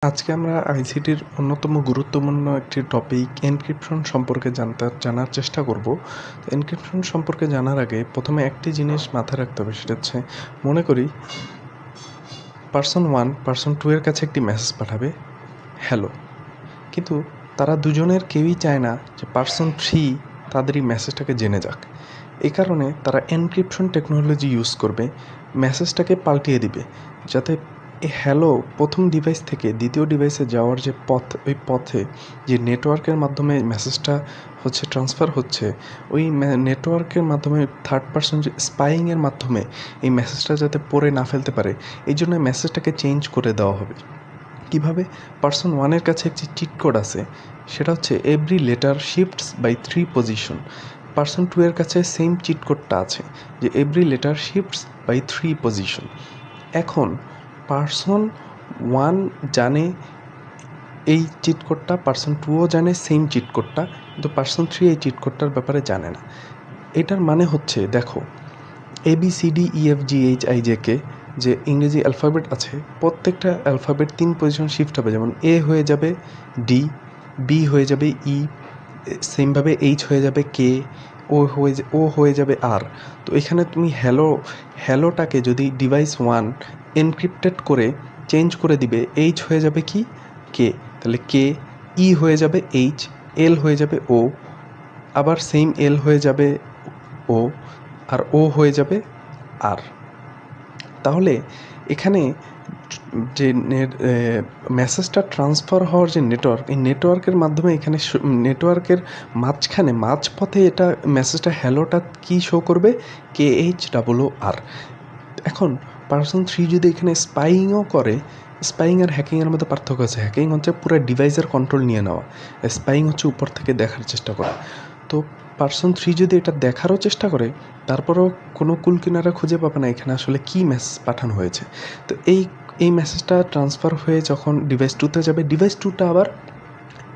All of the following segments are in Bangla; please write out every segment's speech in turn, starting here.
আজকে আমরা আইসিটির অন্যতম গুরুত্বপূর্ণ একটি টপিক এনক্রিপশন সম্পর্কে জানার চেষ্টা করব। এনক্রিপশন সম্পর্কে জানার আগে প্রথমে একটি জিনিস মাথায় রাখতে হবে, সেটা হচ্ছে মনে করি পার্সন 1 পার্সন 2 এর কাছে একটি মেসেজ পাঠাবে হ্যালো, কিন্তু তারা দুজনের কেউই চায় না যে পার্সন 3 তাদের এই মেসেজটাকে জেনে যাক। এই কারণে তারা এনক্রিপশন টেকনোলজি ইউজ করবে, মেসেজটাকে পাল্টিয়ে দিবে যাতে এই হ্যালো প্রথম ডিভাইস থেকে দ্বিতীয় ডিভাইসে যাওয়ার যে পথ, ওই পথে যে নেটওয়ার্কের মাধ্যমে মেসেজটা ট্রান্সফার হচ্ছে, ওই নেটওয়ার্কের মাধ্যমে থার্ড পার্সন যে স্পাইংয়ের মাধ্যমে এই মেসেজটা যাতে পড়ে না ফেলতে পারে, এই জন্য মেসেজটাকে চেঞ্জ করে দেওয়া হবে। কীভাবে? পার্সন 1 কাছে একটি চিট কোড আছে, সেটা হচ্ছে every letter shifts by 3 position. Person 2 এর কাছে সেম চিট কোডটা আছে যে every letter shifts by 3 position. এখন পার্সন 1 জানে এই চিট কোডটা, পার্সন 2ও জানে সেম চিট কোডটা, কিন্তু পার্সন 3 এই চিট কোডটার ব্যাপারে জানে না। এটার মানে হচ্ছে, দেখো, ABCDEFGHIJK যে ইংরেজি অ্যালফাবেট আছে, প্রত্যেকটা অ্যালফাবেট 3 পজিশন শিফট হবে। যেমন এ হয়ে যাবে ডি, বি হয়ে যাবে ই, সেমভাবে এইচ হয়ে যাবে কে, ও হয়ে যাবে আর। তো এখানে তুমি হ্যালোটাকে যদি ডিভাইস 1 এনক্রিপ্টেড করে চেঞ্জ করে দিবে, এইচ হয়ে যাবে কি কে, তাহলে কে, ই হয়ে যাবে এইচ, এল হয়ে যাবে ও, আবার সেম এল হয়ে যাবে ও, আর ও হয়ে যাবে আর। তাহলে এখানে যে মেসেজটা ট্রান্সফার হওয়ার যে নেটওয়ার্ক, এই নেটওয়ার্কের মাধ্যমে এখানে নেটওয়ার্কের মাঝপথে এটা মেসেজটা হ্যালোটা কি শো করবে, KHOOR। এখন পার্সন 3 যদি এখানে স্পাইংও করে, স্পাইং আর হ্যাকিংয়ের মধ্যে পার্থক্য আছে। হ্যাকিং হচ্ছে পুরো ডিভাইসের কন্ট্রোল নিয়ে নেওয়া, স্পাইং হচ্ছে উপর থেকে দেখার চেষ্টা করা। তো পার্সন 3 যদি এটা দেখারও চেষ্টা করে, তারপরেও কোনো কুল কিনারা খুঁজে পাবে না এখানে আসলে কী মেসেজ পাঠানো হয়েছে। তো এই মেসেজটা ট্রান্সফার হয়ে যখন ডিভাইস 2তে যাবে, ডিভাইস 2টা আবার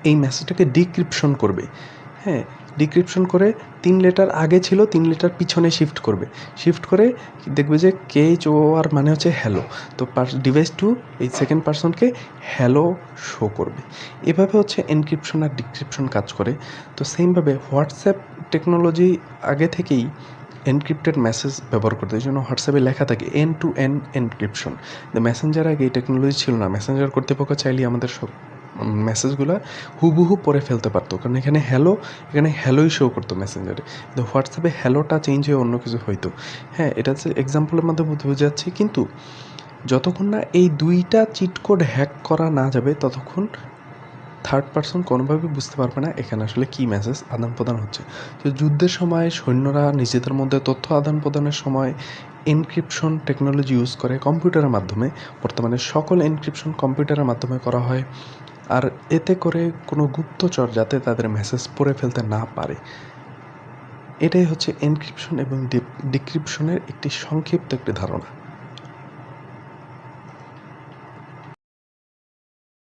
এই মেসেজটাকে ডিক্রিপশন করবে। হ্যাঁ, ডিক্রিপশন করে 3 লেটার আগে ছিল, 3 লেটার পিছনে শিফট করে দেখবে যে KHOOR মানে হচ্ছে হ্যালো। তো ডিভাইস 2 এই সেকেন্ড পার্সনকে হ্যালো শো করবে। এভাবে হচ্ছে এনক্রিপশন আর ডিক্রিপশন কাজ করে। তো সেমভাবে হোয়াটসঅ্যাপ টেকনোলজি আগে থেকেই এনক্রিপ্টেড মেসেজ ব্যবহার করতে, এই জন্য হোয়াটসঅ্যাপে লেখা থাকে end to end encryption. Messenger আগে এই টেকনোলজি ছিল না। মেসেঞ্জার কর্তৃপক্ষ চাইলেই আমাদের সব মেসেজগুলো হুবহু পড়ে ফেলতে পারতো, কারণ এখানে হ্যালোই শো করতো মেসেঞ্জারে। কিন্তু হোয়াটসঅ্যাপে হ্যালোটা চেঞ্জ হয়ে অন্য কিছু হইতো। হ্যাঁ, এটা হচ্ছে এক্সাম্পলের মধ্যে বোঝাচ্ছি, কিন্তু যতক্ষণ না এই 2টা চিট কোড হ্যাক করা না যাবে, ততক্ষণ থার্ড পার্সন কোনোভাবেই বুঝতে পারবে না এখানে আসলে কী মেসেজ আদান প্রদান হচ্ছে। তো যুদ্ধের সময় সৈন্যরা নিজেদের মধ্যে তথ্য আদান প্রদানের সময় এনক্রিপশন টেকনোলজি ইউজ করে কম্পিউটারের মাধ্যমে। বর্তমানে সকল এনক্রিপশন কম্পিউটারের মাধ্যমে করা হয়, আর এতে করে কোনো গুপ্তচর যাতে তাদের মেসেজ পড়ে ফেলতে না পারে। এটাই হচ্ছে এনক্রিপশন এবং ডিক্রিপশনের একটি সংক্ষিপ্ত একটি ধারণা।